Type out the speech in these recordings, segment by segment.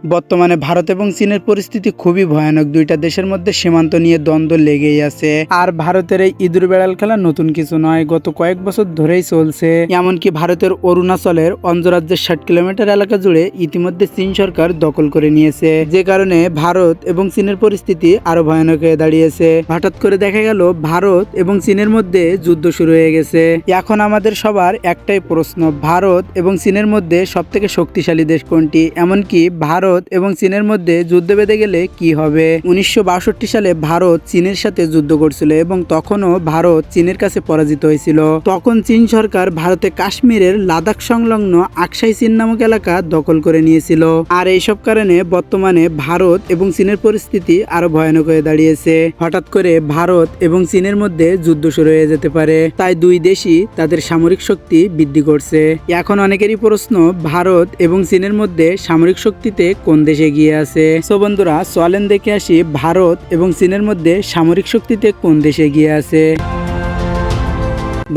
বর্তমানে ভারত এবং চীনের পরিস্থিতি খুবই ভয়ানক। দুইটা দেশের মধ্যে সীমান্ত নিয়ে দ্বন্দ্ব লেগেই আছে। আর ভারতের এই ইঁদুর বেড়াল খেলা নতুন কিছু নয়, গত কয়েক বছর ধরেই চলছে। এমনকি ভারতের অরুণাচলের অঞ্জরাজ্যের 60 কিলোমিটার এলাকা জুড়ে ইতিমধ্যে চীন সরকার দখল করে নিয়েছে, যে কারণে ভারত এবং চীনের পরিস্থিতি আরো ভয়ানক হয়ে দাঁড়িয়েছে। হঠাৎ করে দেখা গেল ভারত এবং চীনের মধ্যে যুদ্ধ শুরু হয়ে গেছে। এখন আমাদের সবার একটাই প্রশ্ন, ভারত এবং চীনের মধ্যে সবথেকে শক্তিশালী দেশ কোনটি? এমনকি ভারত এবং চীনের মধ্যে যুদ্ধ বেঁধে গেলে কি হবে? 1962 সালে ভারত চীনের সাথে যুদ্ধ করছিল এবং তখনও ভারত চীনের কাছে পরাজিত হয়েছিল। তখন চীন সরকার ভারতে কাশ্মীরের লাদাখ সংলগ্ন আকসাই চীন নামক এলাকা দখল করে নিয়েছিল। আর এইসব কারণে বর্তমানে ভারত এবং চীনের পরিস্থিতি আরো ভয়ানক হয়ে দাঁড়িয়েছে। হঠাৎ করে ভারত এবং চীনের মধ্যে যুদ্ধ শুরু হয়ে যেতে পারে, তাই দুই দেশই তাদের সামরিক শক্তি বৃদ্ধি করছে। এখন অনেকেরই প্রশ্ন, ভারত এবং চীনের মধ্যে সামরিক শক্তিতে কোন দেশ এগিয়ে আছে? সো বন্ধুরা, চলেন দেখে আসি ভারত এবং চীনের মধ্যে সামরিক শক্তিতে কোন দেশ এগিয়ে আছে।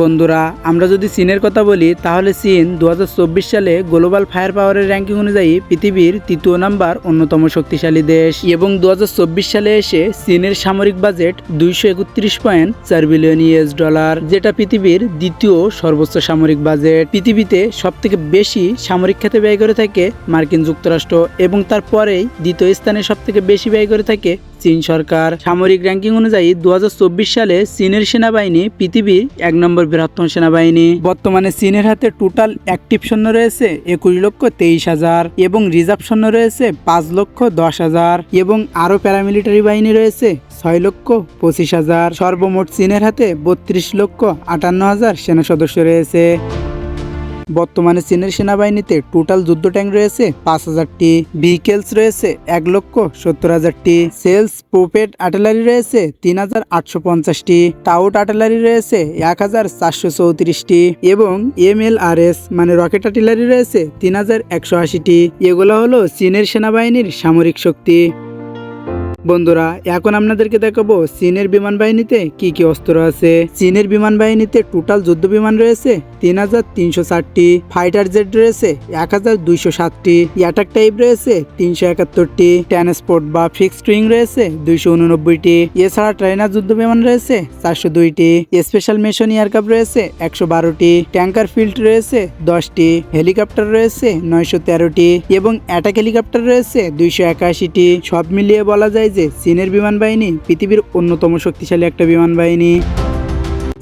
বন্ধুরা, আমরা যদি চীনের কথা বলি তাহলে চীন 2024 সালে গ্লোবাল ফায়ার পাওয়ারের র্যাঙ্কিং অনুযায়ী পৃথিবীর 3য় নাম্বার অন্যতম শক্তিশালী দেশ এবং 2024 সালে এসে চীনের সামরিক বাজেট 231.4 বিলিয়ন US ডলার, যেটা পৃথিবীর 2য় সর্বোচ্চ সামরিক বাজেট। পৃথিবীতে সবথেকে বেশি সামরিক খাতে ব্যয় করে থাকে মার্কিন যুক্তরাষ্ট্র এবং তারপরেই 2য় স্থানে সবথেকে বেশি ব্যয় করে থাকে চীন সরকার। সামরিক র্যাঙ্কিং অনুযায়ী 2024 সালে চীনের সেনাবাহিনী পৃথিবীর 1 নম্বর বৃহত্তম সেনাবাহিনী। বর্তমানে চীনের হাতে টোটাল অ্যাক্টিভ সৈন্য রয়েছে 21,23,000 এবং রিজার্ভ সৈন্য রয়েছে 5,10,000 এবং আরো প্যারামিলিটারি বাহিনী রয়েছে 6,25,000। সর্বমোট চীনের হাতে 32,58,000 সেনা সদস্য রয়েছে। বর্তমানে চীনের সেনাবাহিনীতে টোটাল যুদ্ধ ট্যাঙ্ক রয়েছে 5,000টি, ভেহিকেলস রয়েছে 1,70,000টি, সেলস প্রোপেড আর্টিলারি রয়েছে 3,850টি, টাউট আর্টিলারি রয়েছে 1,434টি এবং MLRS মানে রকেট আর্টিলারি রয়েছে 3,180টি। এগুলো হলো চীনের সেনাবাহিনীর সামরিক শক্তি। বন্ধুরা, এখন আপনাদেরকে দেখাবো চীনের বিমান বাহিনীতে কি কি অস্ত্র আছে। চীনের বিমান বাহিনীতে টোটাল যুদ্ধ বিমান রয়েছে 3,360টি, ফাইটার জেট রয়েছে 1,207টি, অ্যাটাক টাইপ রয়েছে 371টি, ট্রান্সপোর্ট বা ফিক্সড উইং রয়েছে 289টি। এছাড়া ট্রেনার যুদ্ধ বিমান রয়েছে 402টি, স্পেশাল মিশন এয়ারক্রাফট রয়েছে 112টি, ট্যাঙ্কার ফিল্ড রয়েছে 10টি, হেলিকপ্টার রয়েছে 913টি এবং অ্যাটাক হেলিকপ্টার রয়েছে 281টি। সব মিলিয়ে বলা যায় যে চীনের বিমান বাহিনী পৃথিবীর অন্যতম শক্তিশালী একটা বিমান বাহিনী।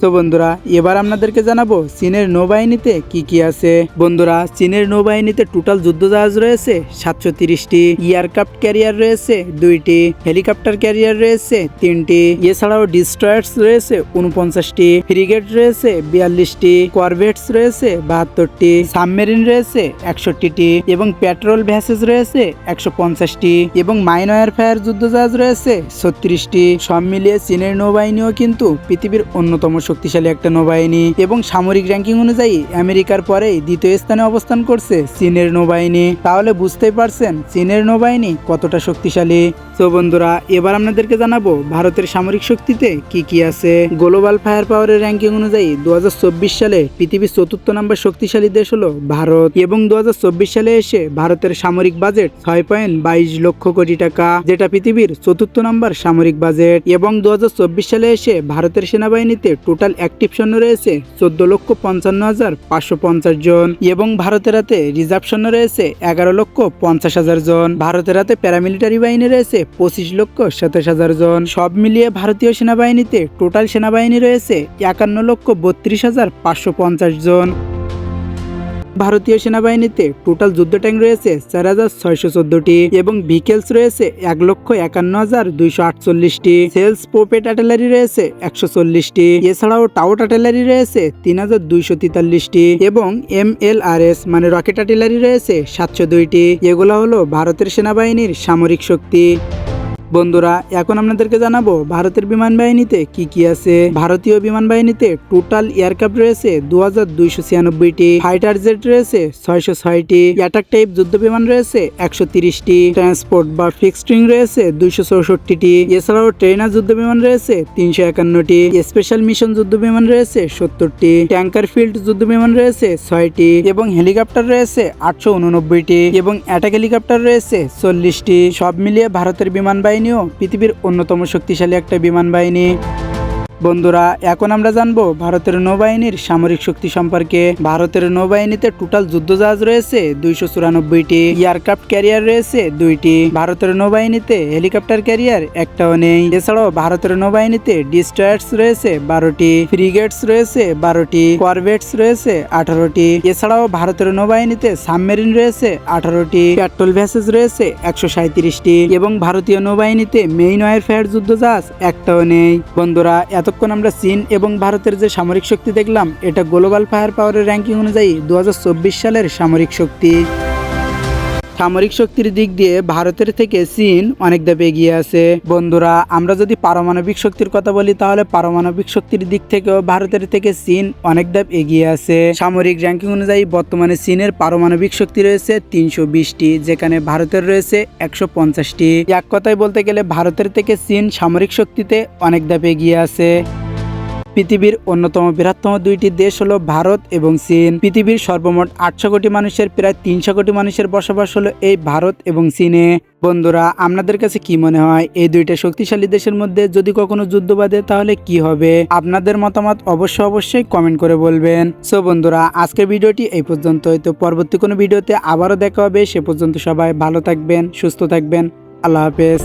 তো বন্ধুরা, এবার আপনাদেরকে জানাবো চীনের নৌবাহিনীতে কি কি আছে। বন্ধুরা, চীনের নৌবাহিনীতে টোটাল যুদ্ধ জাহাজ রয়েছে 730টি, এয়ারক্রাফট ক্যারিয়ার রয়েছে 2টি, হেলিকপ্টার ক্যারিয়ার রয়েছে 3টি, এছাড়াও ডিস্ট্রয়ার্স রয়েছে 49টি, ফ্রিগেট রয়েছে 42টি, করভেটস রয়েছে 72টি, সাবমেরিন রয়েছে 61টি এবং পেট্রোল ভ্যাসেজ রয়েছে 150টি এবং মাইন ওয়ারফেয়ার যুদ্ধ জাহাজ রয়েছে 36টি। সব মিলিয়ে চীনের নৌবাহিনীও কিন্তু পৃথিবীর অন্যতম শক্তিশালী একটা নৌবাহিনী এবং সামরিক র্যাঙ্কিং অনুযায়ী আমেরিকার পরেই 2য় স্থানে অবস্থান করছে চীনের নৌবাহিনী। তাহলে বুঝতেই পারছেন চীনের নৌবাহিনী কতটা শক্তিশালী। তো বন্ধুরা, এবার আপনাদেরকে জানাবো ভারতের সামরিক শক্তিতে কি কি আছে। গ্লোবাল ফায়ার পাওয়ারের র্যাঙ্কিং অনুযায়ী 2024 সালে পৃথিবীর 4র্থ নম্বর শক্তিশালী দেশ হলো ভারত এবং 2024 সালে এসে ভারতের সামরিক বাজেট 6.22 লক্ষ কোটি টাকা, যেটা পৃথিবীর 4র্থ নম্বর সামরিক বাজেট এবং 2024 সালে এসে ভারতের সেনাবাহিনীতে টোটাল অ্যাক্টিভ সৈন্য রয়েছে 14,55,550 জন এবং ভারতের হাতে রিজার্ভ সৈন্য রয়েছে 11,50,000 জন। ভারতের হাতে প্যারামিলিটারি বাহিনী রয়েছে 25,27,000 জন। সব মিলিয়ে ভারতীয় সেনাবাহিনীতে টোটাল সেনাবাহিনী রয়েছে 51,32,550 জন। ভারতীয় সেনাবাহিনীতে টোটাল যুদ্ধ ট্যাঙ্ক রয়েছে 4,614টি এবং ভেহিকেলস রয়েছে 1,51,248টি, সেলস প্রোপেড আর্টিলারি রয়েছে 140টি, এছাড়াও টাউট আর্টিলারি রয়েছে 3,243টি এবং MLRS মানে রকেট আর্টিলারি রয়েছে 702টি। এগুলো হলো ভারতের সেনাবাহিনীর সামরিক শক্তি। বন্ধুরা এখন আপনাদেরকে জানাবো ভারতের বিমান বাহিনীতে কি কি আছে। ভারতীয় বিমান বাহিনীতে টোটাল এয়ারক্রাফট রয়েছে 2296টি, ফাইটার জেট রয়েছে 606টি, অ্যাটাক টাইপ যুদ্ধ বিমান রয়েছে 130টি, ট্রান্সপোর্ট বা ফিক্সড উইং রয়েছে 264টি, এছাড়াও ট্রেনার যুদ্ধ বিমান রয়েছে 351টি, স্পেশাল মিশন যুদ্ধ বিমান রয়েছে 70টি, ট্যাঙ্কার ফিল্ড যুদ্ধ বিমান রয়েছে 6টি এবং হেলিকপ্টার রয়েছে 889টি এবং অ্যাটাক হেলিকপ্টার রয়েছে 40টি। সব মিলিয়ে ভারতের বিমান বাহিনীও পৃথিবীর অন্যতম শক্তিশালী একটা বিমান বাহিনী। বন্ধুরা এখন আমরা জানবো ভারতের নৌবাহিনীর সামরিক শক্তি সম্পর্কে। ভারতের নৌবাহিনীতে টোটাল যুদ্ধজাহাজ রয়েছে 294টি, এয়ারক্রাফট ক্যারিয়ার রয়েছে 2টি। ভারতের নৌবাহিনীতে হেলিকপ্টার ক্যারিয়ার একটাও নেই। এছাড়াও ভারতের নৌবাহিনীতে ডিস্ট্রয়ার্স রয়েছে 12টি, ফ্রিগেটস রয়েছে 12টি, করভেটস রয়েছে 18টি। এছাড়াও ভারতের নৌবাহিনীতে সাবমেরিন রয়েছে 18টি, পেট্রোল ভেসেল রয়েছে 137টি এবং ভারতীয় নৌবাহিনীতে মেইন ওয়ারফেয়ার যুদ্ধজাহাজ একটাও নেই। বন্ধুরা এতক্ষণ আমরা চীন এবং ভারতের যে সামরিক শক্তি দেখলাম, এটা গ্লোবাল ফায়ার পাওয়ারের র্যাঙ্কিং অনুযায়ী 2024 সালের সামরিক শক্তি। সামরিক শক্তির দিক দিয়ে ভারতের থেকে চীন অনেক ধাপ এগিয়ে আছে। বন্ধুরা আমরা যদি পারমাণবিক শক্তির কথা বলি, তাহলে পারমাণবিক শক্তির দিক থেকেও ভারতের থেকে চীন অনেক ধাপ এগিয়ে আছে। সামরিক র্যাঙ্কিং অনুযায়ী বর্তমানে চীনের পারমাণবিক শক্তি রয়েছে 320টি, যেখানে ভারতের রয়েছে 150টি। এক কথায় বলতে গেলে ভারতের থেকে চীন সামরিক শক্তিতে অনেক ধাপ এগিয়ে আছে। পৃথিবীর অন্যতম বৃহত্তম দুইটি দেশ হলো ভারত এবং চীন। পৃথিবীর সর্বমোট 800 কোটি মানুষের প্রায় 300 কোটি মানুষের বসবাস হলো এই ভারত এবং চীনে। বন্ধুরা আপনাদের কাছে কি মনে হয় এই দুইটা শক্তিশালী দেশের মধ্যে যদি কখনো যুদ্ধ বাঁধে তাহলে কি হবে? আপনাদের মতামত অবশ্যই কমেন্ট করে বলবেন। সো বন্ধুরা আজকের ভিডিওটি এই পর্যন্তই। তো পরবর্তী কোনো ভিডিওতে আবারও দেখা হবে। সে পর্যন্ত সবাই ভালো থাকবেন, সুস্থ থাকবেন। আল্লাহ হাফেজ।